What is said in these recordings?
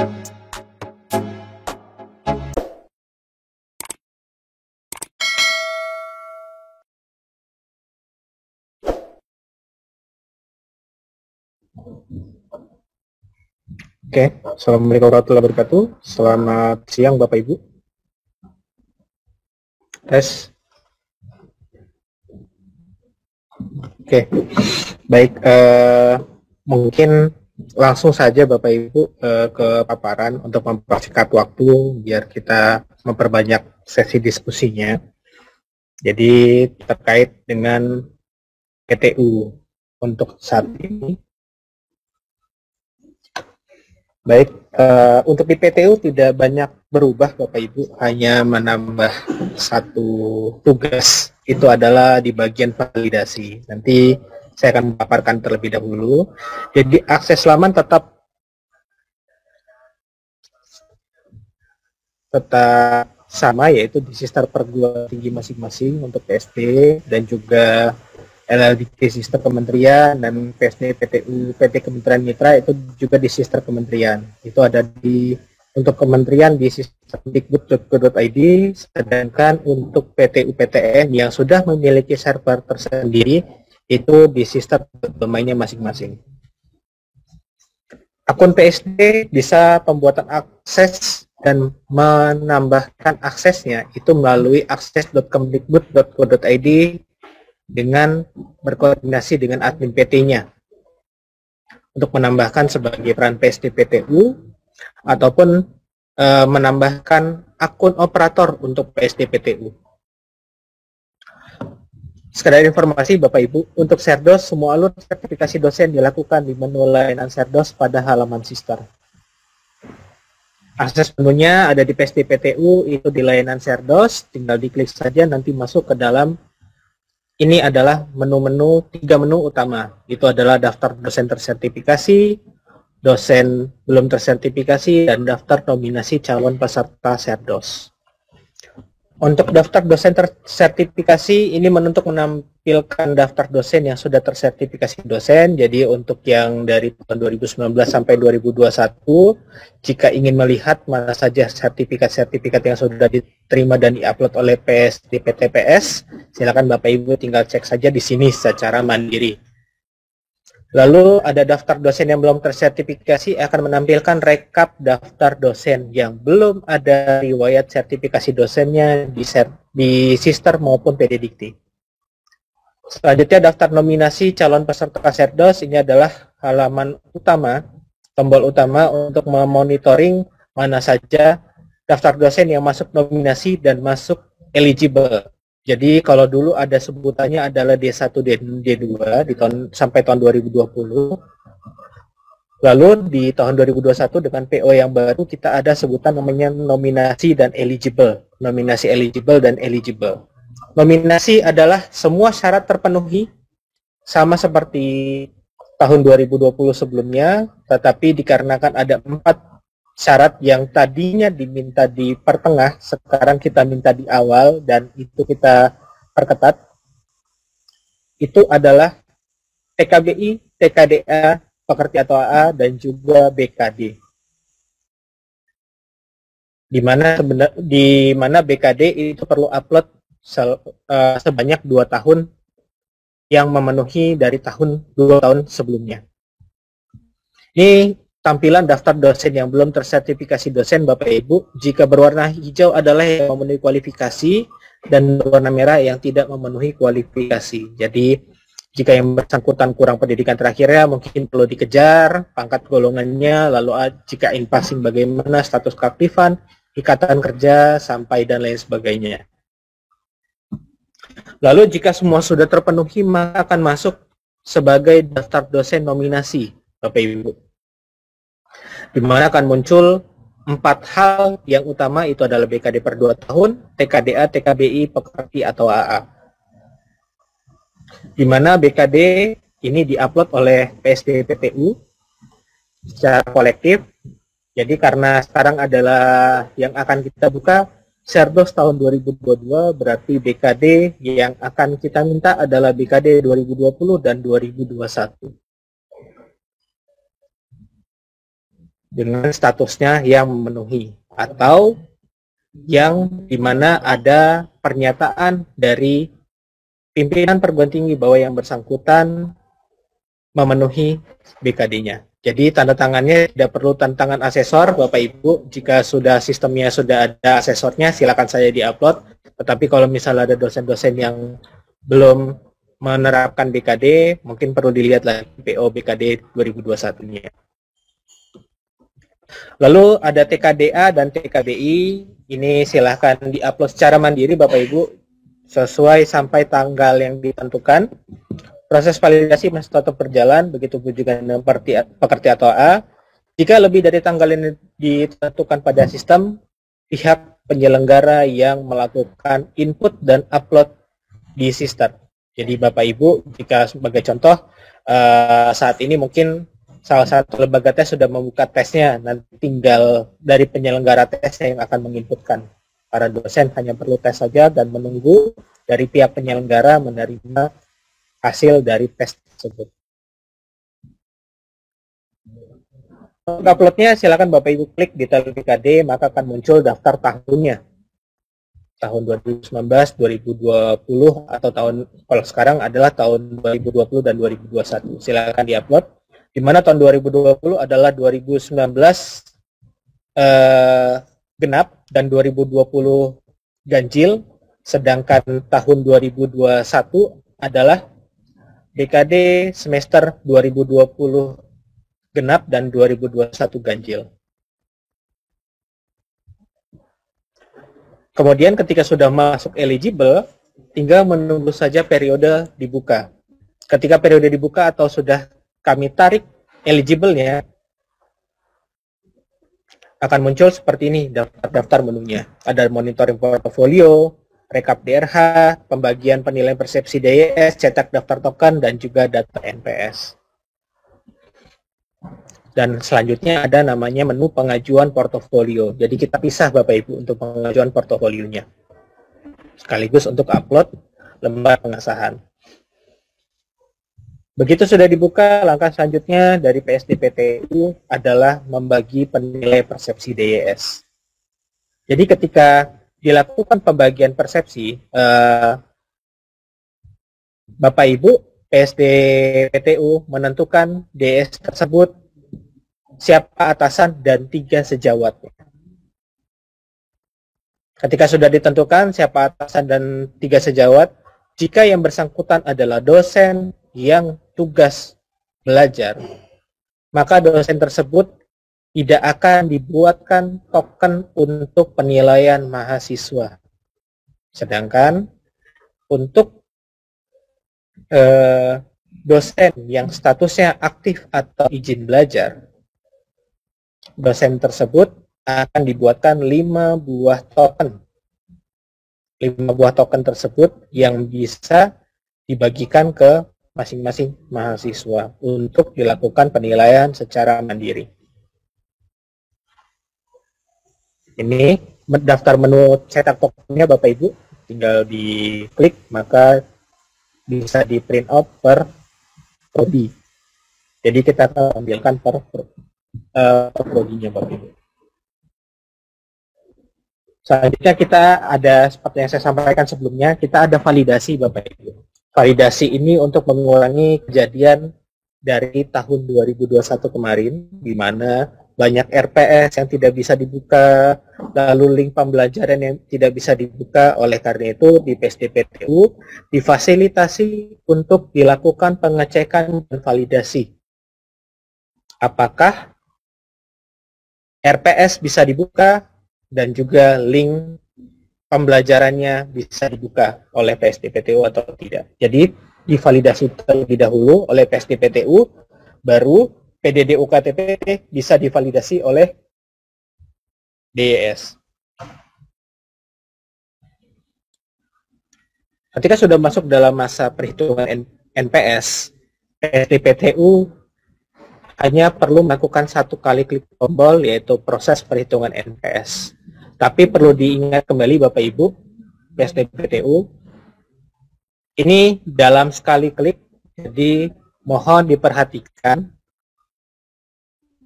Oke, Assalamualaikum warahmatullahi wabarakatuh. Selamat siang Bapak Ibu. Tes. Oke, baik. Mungkin langsung saja Bapak Ibu ke paparan untuk mempersingkat waktu biar kita memperbanyak sesi diskusinya. Jadi terkait dengan PTU untuk saat ini. Baik, untuk di PTU tidak banyak berubah Bapak Ibu, hanya menambah satu tugas, itu adalah di bagian validasi. Nanti saya akan memaparkan terlebih dahulu. Jadi akses laman tetap sama, yaitu di sistem perguruan tinggi masing-masing untuk PST dan juga LLDT sistem kementerian, dan PSD PTU PT Kementerian Mitra itu juga di sistem kementerian. Itu ada untuk kementerian di sistem dikbud.go.id, sedangkan untuk PTU PTN yang sudah memiliki server tersendiri itu di sistem domainnya masing-masing. Akun PSD bisa pembuatan akses dan menambahkan aksesnya itu melalui akses.kemdikbud.go.id dengan berkoordinasi dengan admin PT-nya untuk menambahkan sebagai peran PSD PTU ataupun menambahkan akun operator untuk PSD PTU. Sekedar informasi Bapak Ibu, untuk Serdos semua alur sertifikasi dosen dilakukan di menu layanan Serdos pada halaman Sister. Akses menunya ada di PSD PTU, itu di layanan Serdos, tinggal diklik saja nanti masuk ke dalam. Ini adalah menu-menu, 3 menu utama. Itu adalah daftar dosen tersertifikasi, dosen belum tersertifikasi, dan daftar nominasi calon peserta Serdos. Untuk daftar dosen tersertifikasi, ini untuk menampilkan daftar dosen yang sudah tersertifikasi dosen. Jadi untuk yang dari tahun 2019 sampai 2021, jika ingin melihat mana saja sertifikat-sertifikat yang sudah diterima dan diupload oleh PSD PTPS, silakan Bapak Ibu tinggal cek saja di sini secara mandiri. Lalu ada daftar dosen yang belum tersertifikasi, akan menampilkan rekap daftar dosen yang belum ada riwayat sertifikasi dosennya di Sister maupun PD Dikti. Selanjutnya daftar nominasi calon peserta Serdos, ini adalah halaman utama, tombol utama untuk memonitoring mana saja daftar dosen yang masuk nominasi dan masuk eligible. Jadi kalau dulu ada sebutannya adalah D1, D2 sampai tahun 2020. Lalu di tahun 2021 dengan PO yang baru kita ada sebutan namanya nominasi dan eligible. Nominasi eligible dan eligible. Nominasi adalah semua syarat terpenuhi sama seperti tahun 2020 sebelumnya, tetapi dikarenakan ada 4 syarat yang tadinya diminta di pertengah, sekarang kita minta di awal dan itu kita perketat. Itu adalah TKBI, TKDA, pekerti atau AA, dan juga BKD. Di mana BKD itu perlu upload sebanyak 2 tahun yang memenuhi dari 2 tahun sebelumnya. Ini tampilan daftar dosen yang belum tersertifikasi dosen Bapak Ibu. Jika berwarna hijau adalah yang memenuhi kualifikasi dan berwarna merah yang tidak memenuhi kualifikasi. Jadi jika yang bersangkutan kurang pendidikan terakhirnya mungkin perlu dikejar pangkat golongannya, lalu jika in passing bagaimana status keaktifan, ikatan kerja, sampai dan lain sebagainya. Lalu jika semua sudah terpenuhi maka akan masuk sebagai daftar dosen nominasi Bapak Ibu, di mana akan muncul 4 hal yang utama, itu adalah BKD per 2 tahun, TKDA, TKBI, pekerti atau AA. Di mana BKD ini diupload oleh PSD PTU secara kolektif. Jadi karena sekarang adalah yang akan kita buka Serdos tahun 2022, berarti BKD yang akan kita minta adalah BKD 2020 dan 2021. dengan statusnya yang memenuhi, atau yang dimana ada pernyataan dari pimpinan perguruan tinggi bahwa yang bersangkutan memenuhi BKD-nya. Jadi tanda tangannya tidak perlu tanda tangan asesor, Bapak Ibu. Jika sudah sistemnya sudah ada asesornya, silakan saya diupload. Tetapi kalau misalnya ada dosen-dosen yang belum menerapkan BKD, mungkin perlu dilihat lagi PO BKD 2021-nya. Lalu ada TKDA dan TKDI, ini silahkan diupload secara mandiri Bapak Ibu, sesuai sampai tanggal yang ditentukan. Proses validasi masih tetap berjalan, begitu juga dengan pekerti atau A. Jika lebih dari tanggal yang ditentukan pada sistem, pihak penyelenggara yang melakukan input dan upload di sistem. Jadi Bapak Ibu, jika sebagai contoh, saat ini mungkin salah satu lembaga tes sudah membuka tesnya, nanti tinggal dari penyelenggara tesnya yang akan menginputkan. Para dosen hanya perlu tes saja dan menunggu dari pihak penyelenggara menerima hasil dari tes tersebut. Untuk uploadnya silakan Bapak Ibu klik detail BKD, maka akan muncul daftar tahunnya. Tahun 2019, 2020, atau tahun, kalau sekarang adalah tahun 2020 dan 2021. Silakan diupload. Di mana tahun 2020 adalah 2019 genap dan 2020 ganjil, sedangkan tahun 2021 adalah BKD semester 2020 genap dan 2021 ganjil. Kemudian ketika sudah masuk eligible, tinggal menunggu saja periode dibuka. Ketika periode dibuka atau sudah kami tarik eligible-nya, akan muncul seperti ini daftar menunya. Ada monitoring portofolio, rekap DRH, pembagian penilaian persepsi DYS, cetak daftar token, dan juga data NPS. Dan selanjutnya ada namanya menu pengajuan portofolio. Jadi kita pisah Bapak Ibu untuk pengajuan portofolionya. Sekaligus untuk upload lembar pengesahan. Begitu sudah dibuka, langkah selanjutnya dari PSDPTU adalah membagi penilai persepsi DYS. Jadi ketika dilakukan pembagian persepsi, Bapak Ibu, PSDPTU menentukan DYS tersebut siapa atasan dan 3 sejawatnya. Ketika sudah ditentukan siapa atasan dan 3 sejawat, jika yang bersangkutan adalah dosen yang tugas belajar, maka dosen tersebut tidak akan dibuatkan token untuk penilaian mahasiswa. Sedangkan untuk dosen yang statusnya aktif atau izin belajar, dosen tersebut akan dibuatkan 5 buah token. 5 buah token tersebut yang bisa dibagikan ke masing-masing mahasiswa untuk dilakukan penilaian secara mandiri. Ini daftar menu cetak tokennya Bapak Ibu, tinggal diklik maka bisa di print out per prodi. Jadi kita akan ambilkan per prodinya Bapak Ibu. Selanjutnya kita ada, seperti yang saya sampaikan sebelumnya, kita ada validasi Bapak Ibu. Validasi ini untuk mengurangi kejadian dari tahun 2021 kemarin, di mana banyak RPS yang tidak bisa dibuka, lalu link pembelajaran yang tidak bisa dibuka. Oleh karena itu di PSDPTU difasilitasi untuk dilakukan pengecekan dan validasi. Apakah RPS bisa dibuka dan juga link pembelajarannya bisa dibuka oleh PSDPTU atau tidak. Jadi divalidasi terlebih dahulu oleh PSDPTU, baru PDD UKTP bisa divalidasi oleh DYS. Ketika sudah masuk dalam masa perhitungan NPS, PSDPTU hanya perlu melakukan 1 kali klik tombol, yaitu proses perhitungan NPS. Tapi perlu diingat kembali Bapak Ibu, PSDPTU, ini dalam sekali klik, jadi mohon diperhatikan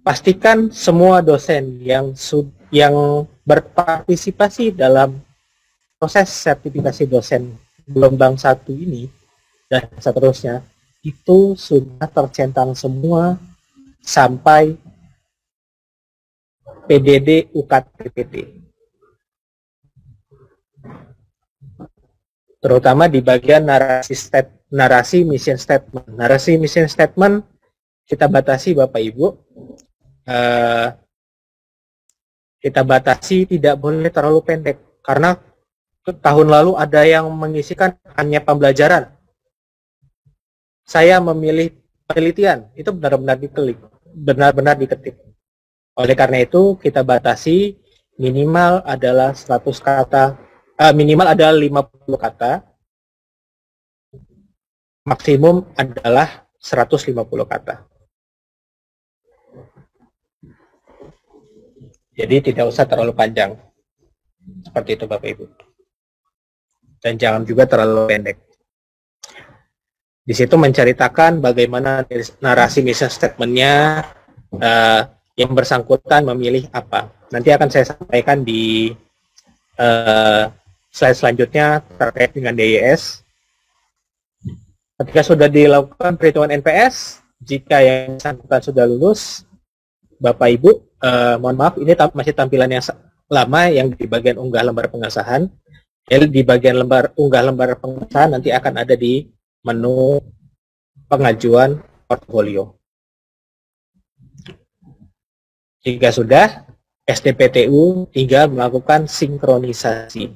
pastikan semua dosen yang berpartisipasi dalam proses sertifikasi dosen gelombang 1 ini dan seterusnya itu sudah tercentang semua sampai PDD UKT PPT. Terutama di bagian narasi mission statement. Narasi mission statement kita batasi Bapak Ibu. Kita batasi tidak boleh terlalu pendek karena tahun lalu ada yang mengisikan hanya pembelajaran. Saya memilih penelitian, itu benar-benar diketik. Oleh karena itu kita batasi minimal adalah 100 kata, minimal adalah 50 kata, maksimum adalah 150 kata. Jadi tidak usah terlalu panjang. Seperti itu Bapak Ibu. Dan jangan juga terlalu pendek. Di situ menceritakan bagaimana narasi mission statement-nya yang bersangkutan memilih apa. Nanti akan saya sampaikan di slide selanjutnya terkait dengan DYS. Ketika sudah dilakukan perhitungan NPS, jika yang bersangkutan sudah lulus, Bapak Ibu, mohon maaf, ini masih tampilan yang lama yang di bagian unggah lembar pengesahan. Jadi di bagian unggah lembar pengesahan nanti akan ada di menu pengajuan portfolio. Jika sudah, SDPTU tinggal melakukan sinkronisasi.